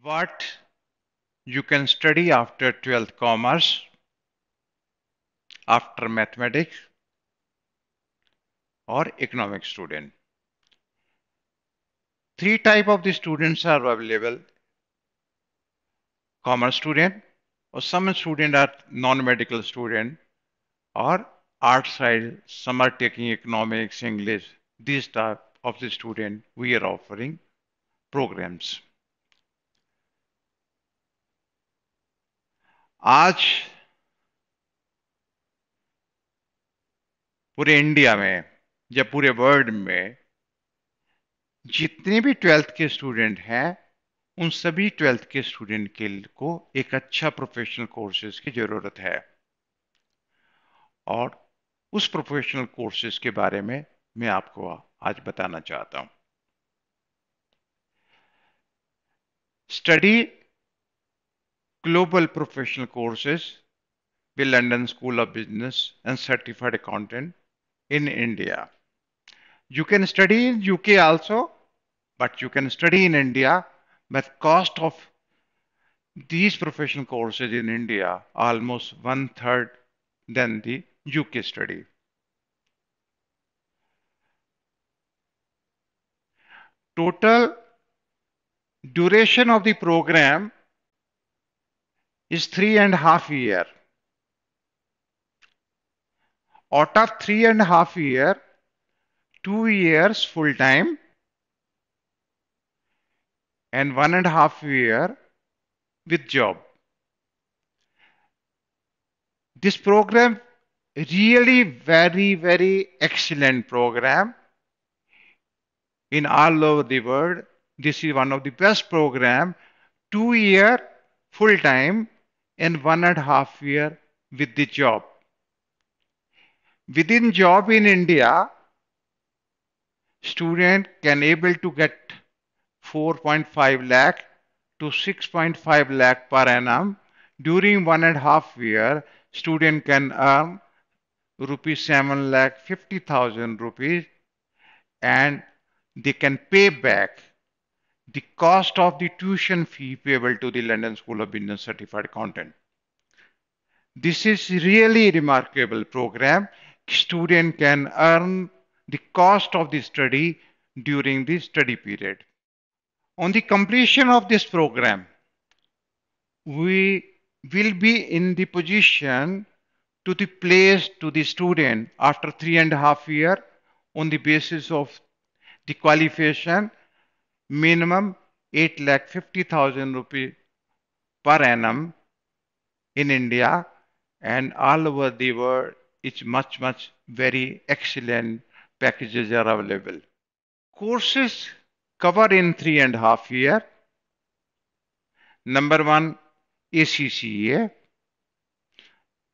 What you can study after 12th commerce, after mathematics or economic student. Three type of the students are available: commerce student, or some student are non-medical student, or art side, some are taking economics, English. These type of the student we are offering programs. आज पूरे India में या पूरे world में जितने भी 12th के student हैं, उन सभी 12th के स्टूडेंट के को एक अच्छा प्रोफेशनल कोर्सेज की जरूरत है। और उस प्रोफेशनल कोर्सेज के बारे में मैं आपको आज बताना चाहता हूं। Study global professional courses with London School of Business and Certified Accountant in India. You can study in UK also, but you can study in India. But cost of these professional courses in India almost one third than the UK study. Total duration of the program is 3.5 years. Out of 3.5 years, 2 years full time and 1.5 years with job. This program really very excellent program in all over the world. This is one of the best program. 2 year full time and 1.5 year with the job. Within job in India, student can able to get 4.5 lakh to 6.5 lakh per annum. During 1.5 year, student can earn rupees 7 lakh 50,000 rupees, and they can pay back the cost of the tuition fee payable to the London School of Business Certified Accountant. This is really remarkable program. Student can earn the cost of the study during the study period. On the completion of this program, we will be in the position to the place to the student after 3.5 years on the basis of the qualification minimum 8,50,000 rupees per annum in India, and all over the world. It's much very excellent packages are available. Courses cover in 3.5 years. Number one, ACCA.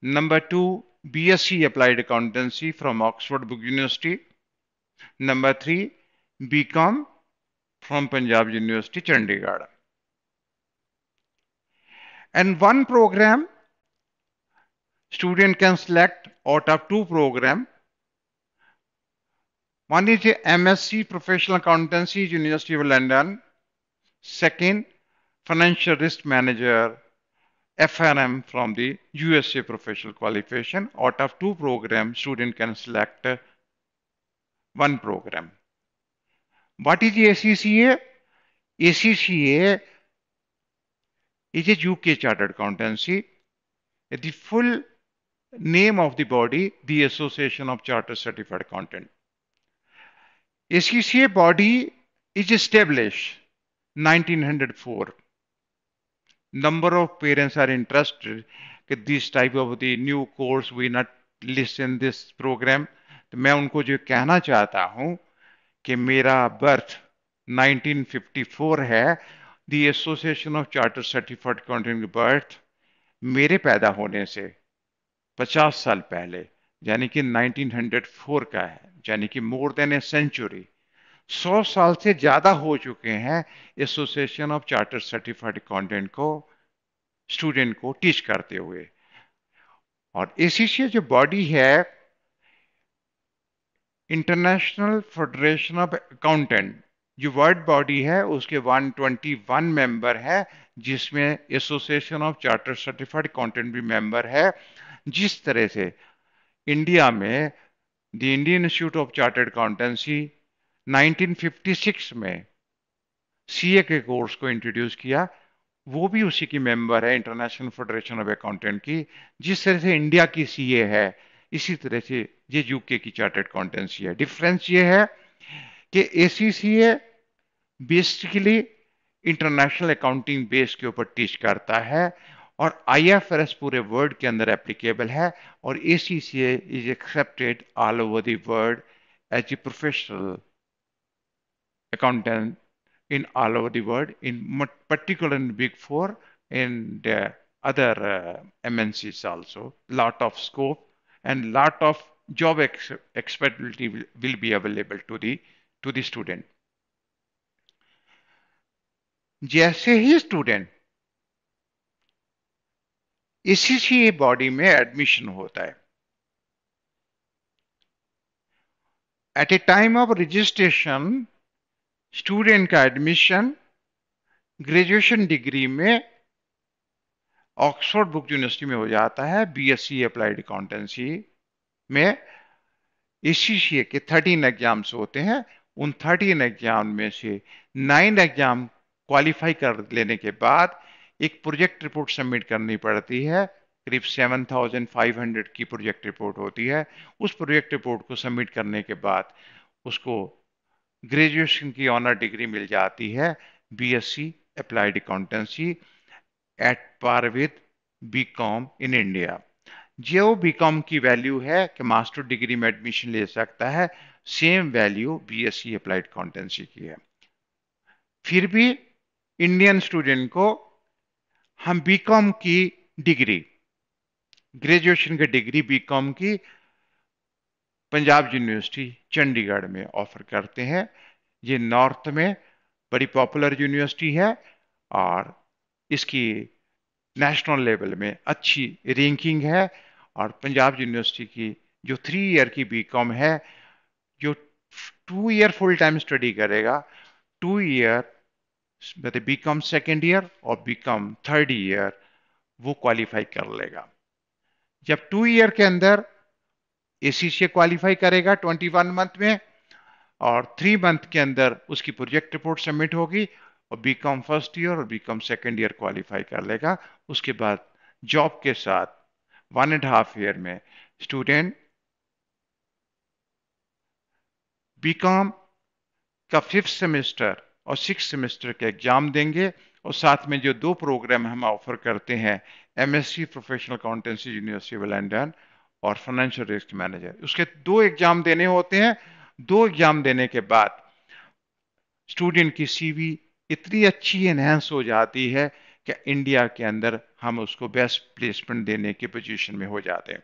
Number two, BSc Applied Accountancy from Oxford Book University. Number three, BCom from Punjab University, Chandigarh. And one program student can select out of two programs. One is a MSc Professional Accountancy, University of London. Second, Financial Risk Manager, FRM from the USA Professional Qualification. Out of two programs, student can select one program. What is ACCA? ACCA is a UK Chartered Accountancy. The full name of the body, the Association of Chartered Certified Accountant. ACCA body is established 1904. Number of parents are interested that this type of the new course we not listen this program. तो मैं उनको जो कहना चाहता हूं कि मेरा birth 1954 है, the association of charter certified accountant birth मेरे पैदा होने से 50 साल पहले, यानी कि 1904 का है, यानी कि मोर देन ए सेंचुरी, 100 साल से ज्यादा हो चुके हैं association of charter certified accountant को स्टूडेंट को टीच करते हुए। और एसीसीए जो बॉडी है, इंटरनेशनल फेडरेशन ऑफ अकाउंटेंट, जो वर्ल्ड बॉडी है उसके 121 मेंबर है, जिसमें association of chartered certified accountant भी मेंबर है। जिस तरह से इंडिया में the Indian institute of chartered accountancy 1956 में सीए के कोर्स को इंट्रोड्यूस किया, वो भी उसी की मेंबर है, इंटरनेशनल फेडरेशन ऑफ अकाउंटेंट की। जिस तरह से इंडिया की सीए है, इसी तरह से ये यूके की चार्टर्ड अकाउंटेंसी है। डिफरेंस ये है कि ACCA basically international accounting base के ऊपर टीच करता है, और आईएफआरएस पूरे वर्ल्ड के अंदर एप्लीकेबल है, और ACCA is accepted all over the world as a professional accountant in all over the world, in particular in Big Four, in the other MNCs also. Lot of scope and lot of job expectability will be available to the student. जैसे ही student ACCA body में admission होता है, at a time of registration student का admission graduation degree में Oxford Brookes university में हो जाता है, बीएससी अप्लाइड अकाउंटेंसी में। एसीसीए के 13 एग्जाम्स होते हैं, उन 13 एग्जाम में से 9 एग्जाम क्वालिफाई कर लेने के बाद एक प्रोजेक्ट रिपोर्ट सबमिट करनी पड़ती है। करीब 7,500 की प्रोजेक्ट रिपोर्ट होती है। उस प्रोजेक्ट रिपोर्ट को सबमिट करने के बाद उसको ग्रेजुएशन की ऑनर डिग्री मिल जाती है, BSc applied accountancy at par with BCom in India. जो बीकॉम की वैल्यू है कि मास्टर डिग्री में एडमिशन ले सकता है, same value BSc applied accountancy की है। फिर भी इंडियन स्टूडेंट को हम बीकॉम की डिग्री, ग्रेजुएशन की डिग्री बीकॉम की पंजाब यूनिवर्सिटी चंडीगढ़ में ऑफर करते हैं। ये नॉर्थ में बड़ी पॉपुलर यूनिवर्सिटी है, और इसकी नेशनल लेवल में अच्छी रैंकिंग है। और पंजाब यूनिवर्सिटी की जो 3 ईयर की बीकॉम है, जो 2 ईयर फुल टाइम स्टडी करेगा, 2 ईयर मतलब बीकॉम सेकेंड ईयर और बीकॉम थर्ड ईयर, वो क्वालिफाई कर लेगा। जब 2 ईयर के अंदर एसीसीए क्वालिफाई करेगा 21 मंथ में, और 3 मंथ के अंदर उसकी प्रोजेक्ट रिपोर्ट सबमिट होगी, और बीकॉम फर्स्ट ईयर और बीकॉम सेकेंड ईयर क्वालिफाई कर लेगा। उसके बाद जॉब के साथ 1.5 ईयर में स्टूडेंट बीकॉम का 5th सेमेस्टर और 6th सेमेस्टर के एग्जाम देंगे, और साथ में जो 2 प्रोग्राम हम ऑफर करते हैं, MSc professional accountancy university London और फाइनेंशियल रिस्क मैनेजर, उसके 2 एग्जाम देने होते हैं। 2 एग्जाम देने के बाद स्टूडेंट की सीवी इतनी अच्छी एनहेंस हो जाती है कि इंडिया के अंदर हम उसको बेस्ट प्लेसमेंट देने की पोजीशन में हो जाते हैं।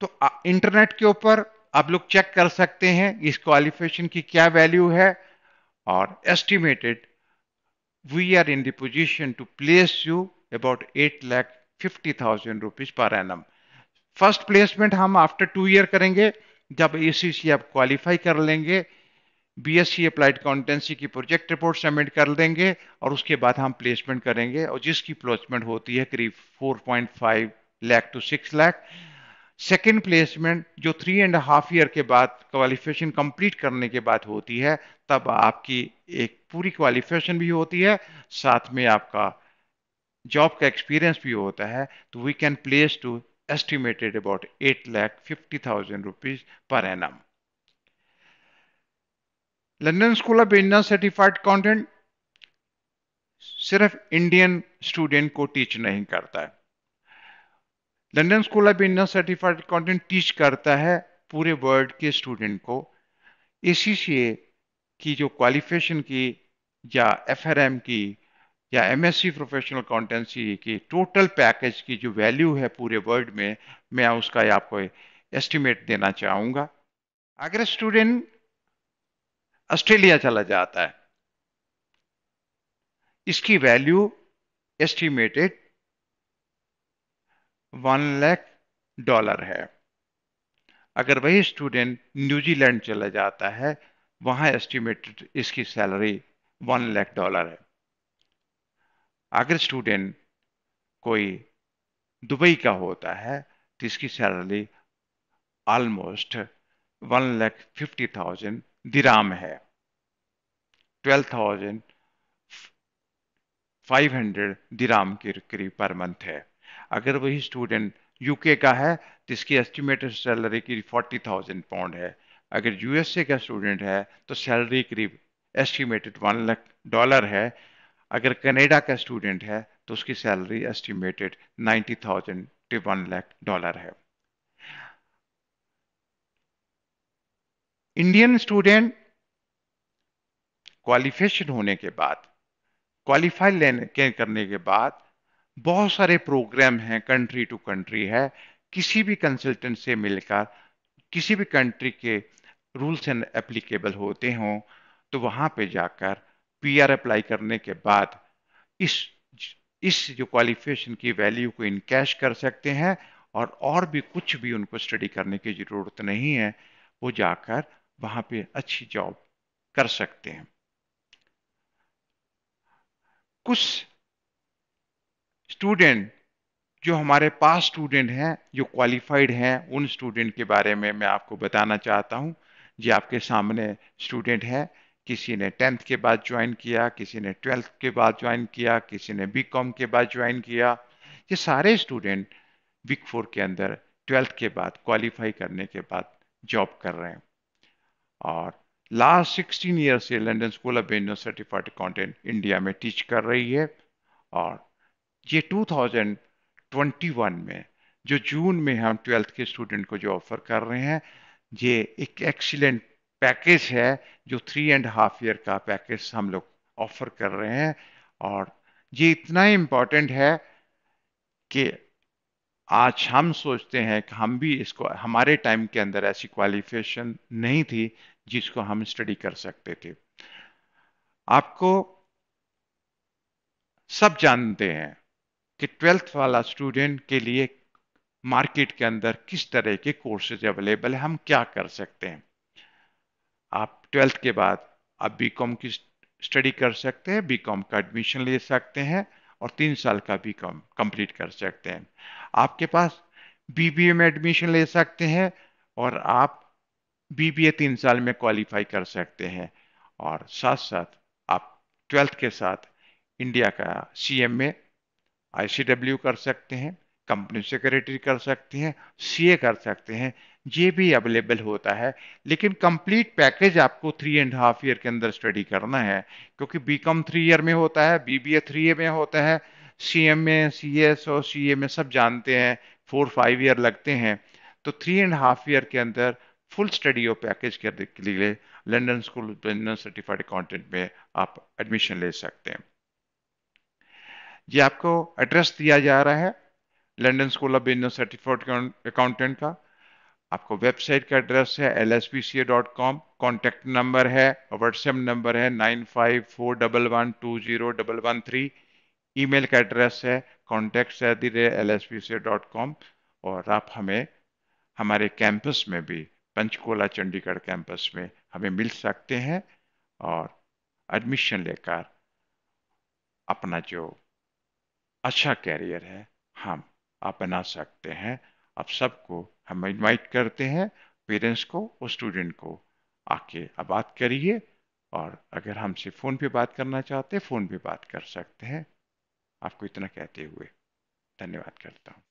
तो इंटरनेट के ऊपर आप लोग चेक कर सकते हैं इस क्वालिफिकेशन की क्या वैल्यू है, और estimated we are in the position to place you about 8,50,000 rupees per annum. First placement हम आफ्टर 2 ईयर करेंगे, जब एसीसी आप क्वालिफाई कर लेंगे, बीएससी अप्लाइड अकाउंटेंसी की प्रोजेक्ट रिपोर्ट सबमिट कर देंगे, और उसके बाद हम प्लेसमेंट करेंगे, और जिसकी प्लेसमेंट होती है करीब 4.5 lakh to 6 lakh. Second placement जो 3.5 ईयर के बाद क्वालिफिकेशन कंप्लीट करने के बाद होती है, तब आपकी एक पूरी क्वालिफिकेशन भी होती है, साथ में आपका जॉब का एक्सपीरियंस भी होता है। तो we can place to estimated about 8,50,000 rupees per annum. London school of business certified accountant सिर्फ इंडियन स्टूडेंट को टीच नहीं करता है, London school of business certified accountant teach करता है पूरे वर्ल्ड के स्टूडेंट को। एसीसीए की जो क्वालिफिकेशन की, या एफआरएम की, या एमएससी प्रोफेशनल अकाउंटेंसी की टोटल पैकेज की जो वैल्यू है पूरे वर्ल्ड में, मैं उसका आपको एस्टिमेट देना चाहूंगा। अगर स्टूडेंट ऑस्ट्रेलिया चला जाता है, इसकी वैल्यू एस्टिमेटेड $1 लाख है। अगर वही स्टूडेंट न्यूजीलैंड चला जाता है, वहां एस्टिमेटेड इसकी सैलरी $1 लाख है। अगर स्टूडेंट कोई दुबई का होता है तो इसकी सैलरी ऑलमोस्ट 1,50,000 दिराम है, 12,500 दिराम के करीब पर मंथ है। अगर वही स्टूडेंट यूके का है तो इसकी एस्टिमेटेड सैलरी करीब 40,000 पाउंड है। अगर यूएसए का स्टूडेंट है तो सैलरी करीब एस्टिमेटेड $1 लाख है। अगर कनाडा का स्टूडेंट है तो उसकी सैलरी एस्टिमेटेड 90,000 टू $1 लाख है। इंडियन स्टूडेंट क्वालिफिकेशन होने के बाद, क्वालिफाई करने के बाद बहुत सारे प्रोग्राम हैं, कंट्री टू कंट्री है। किसी भी कंसल्टेंट से मिलकर किसी भी कंट्री के रूल्स एंड एप्लीकेबल होते हों तो वहां पे जाकर पीआर अप्लाई करने के बाद इस इस जो क्वालिफिकेशन की वैल्यू को इनकैश कर सकते हैं, और भी कुछ भी उनको स्टडी करने की जरूरत नहीं है। वो जाकर वहां पे अच्छी जॉब कर सकते हैं। कुछ स्टूडेंट जो हमारे पास स्टूडेंट हैं जो क्वालिफाइड हैं, उन स्टूडेंट के बारे में मैं आपको बताना चाहता हूं। जी आपके सामने स्टूडेंट है, किसी ने 10th के बाद ज्वाइन किया, किसी ने 12th के बाद ज्वाइन किया, किसी ने बीकॉम के बाद ज्वाइन किया। ये सारे स्टूडेंट बिग फोर के अंदर 12th के बाद क्वालिफाई करने के बाद जॉब कर रहे हैं। और लास्ट 16 ईयर से London school of business certified accountant India में टीच कर रही है। और ये 2021 में जो जून में हम 12th के स्टूडेंट को जो ऑफर कर रहे हैं, ये एक एक्सीलेंट पैकेज है, जो 3.5 ईयर का पैकेज हम लोग ऑफर कर रहे हैं। और ये इतना इम्पोर्टेंट है कि आज हम सोचते हैं कि हम भी इसको, हमारे टाइम के अंदर ऐसी क्वालिफिकेशन नहीं थी जिसको हम स्टडी कर सकते थे। आपको सब जानते हैं कि 12th वाला स्टूडेंट के लिए मार्केट के अंदर किस तरह के कोर्सेज अवेलेबल है, हम क्या कर सकते हैं। आप 12th के बाद आप बीकॉम की स्टडी कर सकते हैं, बीकॉम का एडमिशन ले सकते हैं और 3 साल का बीकॉम कंप्लीट कर सकते हैं। आपके पास बीबीए में एडमिशन ले सकते हैं और आप बीबीए 3 साल में क्वालिफाई कर सकते हैं। और साथ साथ आप 12th के साथ इंडिया का सीएमए, आईसीडब्ल्यू कर सकते हैं, कंपनी सेक्रेटरी कर सकते हैं, सीए कर सकते हैं। ये भी अवेलेबल होता है। लेकिन कंप्लीट पैकेज आपको 3.5 ईयर के अंदर स्टडी करना है, क्योंकि बीकॉम 3 ईयर में होता है, बीबीए 3 ईयर में होता है, सीएमए, सीएस और सीए में सब जानते हैं 4-5 ईयर लगते हैं। तो 3.5 ईयर के अंदर फुल स्टडी और पैकेज करने के लिए London school business certified accountant में आप एडमिशन ले सकते हैं। ये आपको एड्रेस दिया जा रहा है London school of business certified accountant का। आपको वेबसाइट का एड्रेस है lspca.com, कॉन्टैक्ट नंबर है और व्हाट्सएप नंबर है 9541120113। ईमेल का एड्रेस है contacts@lspca.com। और आप हमें हमारे कैंपस में भी, पंचकुला चंडीगढ़ कैंपस में हमें मिल सकते हैं और एडमिशन लेकर अपना जो अच्छा कैरियर है हम आप बना सकते हैं। आप सबको हम इनवाइट करते हैं, पेरेंट्स को और स्टूडेंट को, आके आप बात करिए। और अगर हमसे फ़ोन पे बात करना चाहते हैं, फ़ोन पे बात कर सकते हैं। आपको इतना कहते हुए धन्यवाद करता हूँ।